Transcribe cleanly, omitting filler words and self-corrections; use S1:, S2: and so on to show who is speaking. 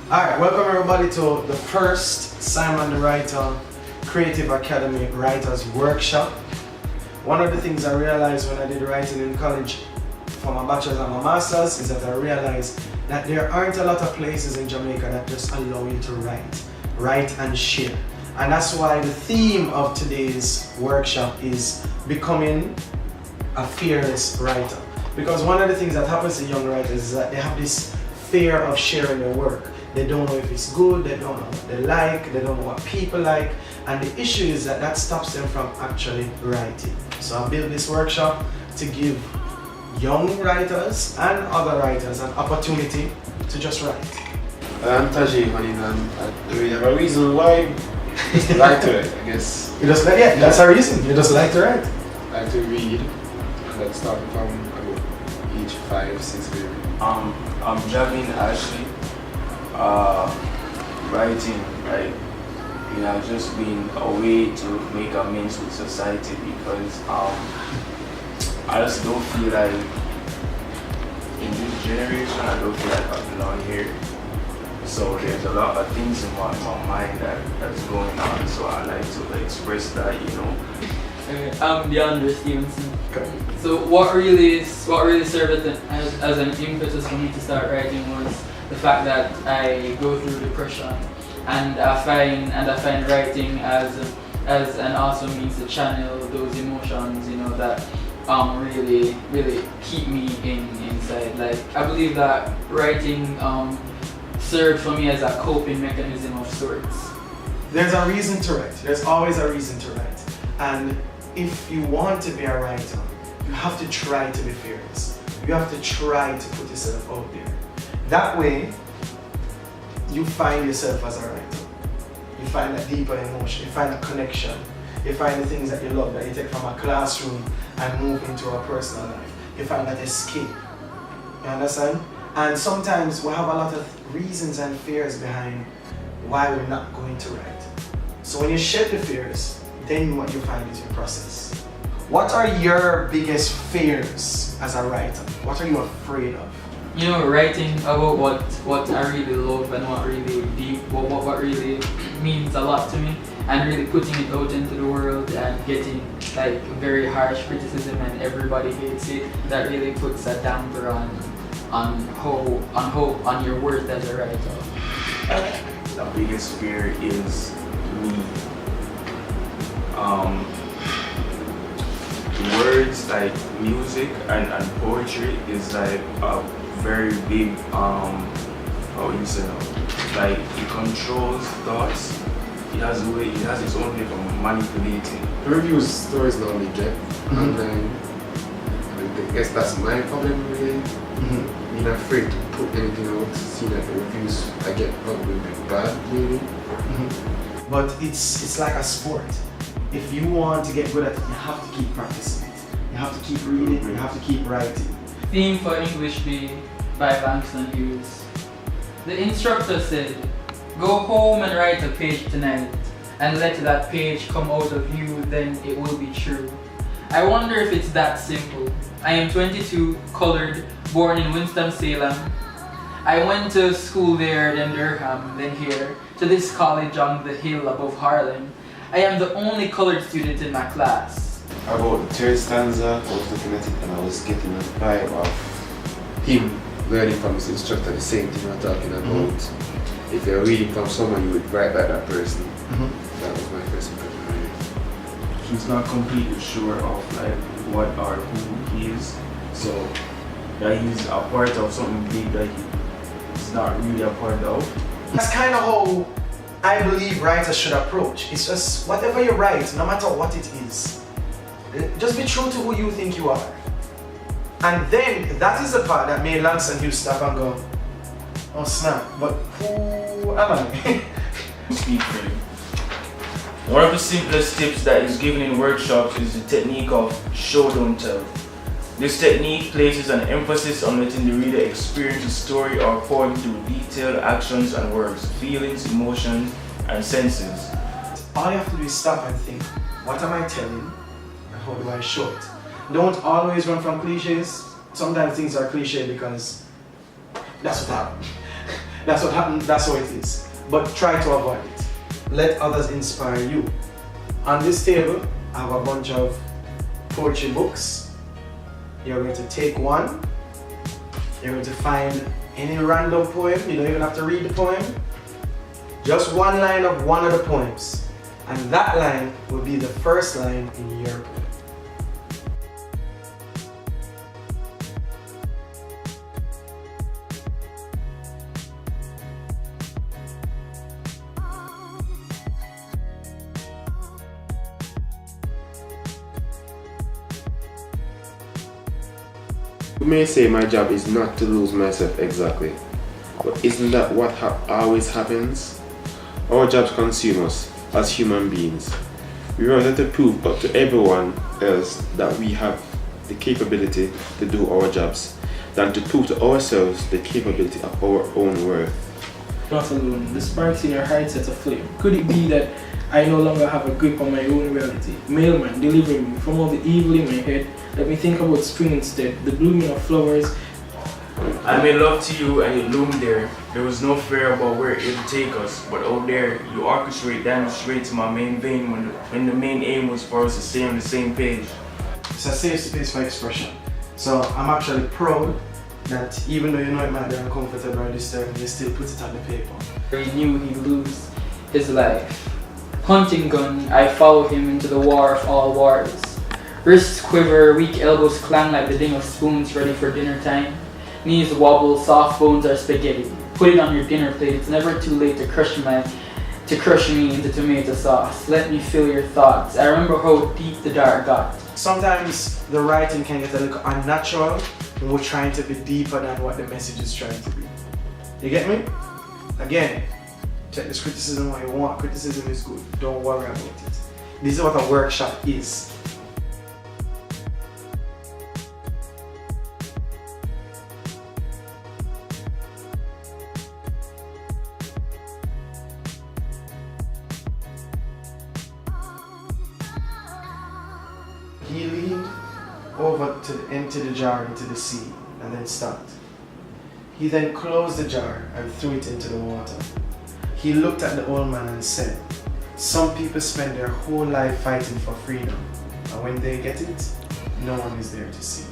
S1: Alright, welcome everybody to the first Simon the Writer Creative Academy Writers Workshop. One of the things I realized when I did writing in college for my bachelor's and my master's is that I realized that there aren't a lot of places in Jamaica that just allow you to write and share. And that's why the theme of today's workshop is becoming a fearless writer. Because one of the things that happens to young writers is that they have this fear of sharing their work. They don't know if it's good, they don't know what they like, they don't know what people like, and the issue is that that stops them from actually writing. So I built this workshop to give young writers and other writers an opportunity to just write.
S2: I'm Taji, and do we have a reason why? Just like to write, I guess.
S1: You just like, yeah, that's a reason. You just like to write.
S2: I like to read. Let's start from age 5, 6 maybe.
S3: I'm Javin Ashley. Writing, like, I've just been a way to make amends with society because I just don't feel like in this generation I don't feel like I belong here. So there's a lot of things in my mind that's going on. So I like to express that,
S4: I'm DeAndre Stevenson. Okay. So what really served as an impetus for me to start writing was the fact that I go through depression, and I find writing as an awesome means to channel those emotions, that really keep me inside. Like, I believe that writing served for me as a coping mechanism of sorts.
S1: There's a reason to write. There's always a reason to write. And if you want to be a writer, you have to try to be fearless. You have to try to put yourself out there. That way, you find yourself as a writer. You find a deeper emotion, you find a connection, you find the things that you love that you take from a classroom and move into a personal life. You find that escape. You understand? And sometimes we have a lot of reasons and fears behind why we're not going to write. So when you shed the fears, then what you find is your process. What are your biggest fears as a writer? What are you afraid of?
S4: Writing about what I really love and what really means a lot to me, and really putting it out into the world and getting like very harsh criticism and everybody hates it, that really puts a damper on your worth as a writer.
S3: The biggest fear is me. Words like music and poetry is like a very big, like it controls thoughts. It has its own way of manipulating.
S2: Reviews stories normally get, and then I guess that's my problem really. Being afraid to put anything out, seeing that the reviews I get probably will be bad really.
S1: But it's like a sport. If you want to get good at it, you have to keep practicing it. You have to keep reading, you have to keep writing.
S4: Theme for English B by Langston Hughes. The instructor said, "Go home and write a page tonight, and let that page come out of you, then it will be true." I wonder if it's that simple. I am 22, colored, born in Winston-Salem. I went to school there, then Durham, then here, to this college on the hill above Harlem. I am the only colored student in my class.
S2: About the third stanza, I was looking at it and I was getting a vibe of him learning from his instructor, the same thing we're talking about. If you're reading from someone, you would write like that person. That was my first impression.
S3: He's not completely sure of like what or who he is, so that he's a part of something big that he's not really a part of.
S1: That's kind of how I believe writers should approach. It's just whatever you write, no matter what it is, just be true to who you think you are. And then that is the part that made Langston Hughes stop and go, "Oh snap, but who am I?"
S3: Speak freely. One of the simplest tips that is given in workshops is the technique of show don't tell. This technique places an emphasis on letting the reader experience a story or poem through detailed actions and words, feelings, emotions, and senses.
S1: All you have to do is stop and think, what am I telling and how do I show it? Don't always run from cliches. Sometimes things are cliche because that's what happened. That's what happened, that's how it is. But try to avoid it. Let others inspire you. On this table, I have a bunch of poetry books. You're going to take one. You're going to find any random poem. You don't even have to read the poem. Just one line of one of the poems. And that line will be the first line in your poem.
S2: You may say my job is not to lose myself exactly, but isn't that what always happens? Our jobs consume us as human beings. We rather to prove up to everyone else that we have the capability to do our jobs than to prove to ourselves the capability of our own worth.
S5: Not alone, the sparks in your heart set aflame. Could it be that I no longer have a grip on my own reality? Mailman, deliver me from all the evil in my head. Let me think about spring instead, the blooming of flowers.
S3: I made love to you and you loomed there. There was no fear about where it would take us, but out there, you orchestrate down straight to my main vein when the main aim was for us to stay on the same page.
S1: It's a safe space for expression. So I'm actually proud that even though you know it might be uncomfortable or disturbing, you still put it on the paper.
S4: He knew he'd lose his life. Hunting gun, I followed him into the war of all wars. Wrists quiver, weak elbows clang like the ding of spoons ready for dinner time. Knees wobble, soft bones are spaghetti. Put it on your dinner plate, it's never too late to crush me into tomato sauce. Let me feel your thoughts. I remember how deep the dark got.
S1: Sometimes the writing can get a little unnatural when we're trying to be deeper than what the message is trying to be. You get me? Again, take this criticism what you want. Criticism is good. Don't worry about it. This is what a workshop is. He leaned over to empty the jar into the sea and then stopped. He then closed the jar and threw it into the water. He looked at the old man and said, "Some people spend their whole life fighting for freedom, and when they get it, no one is there to see."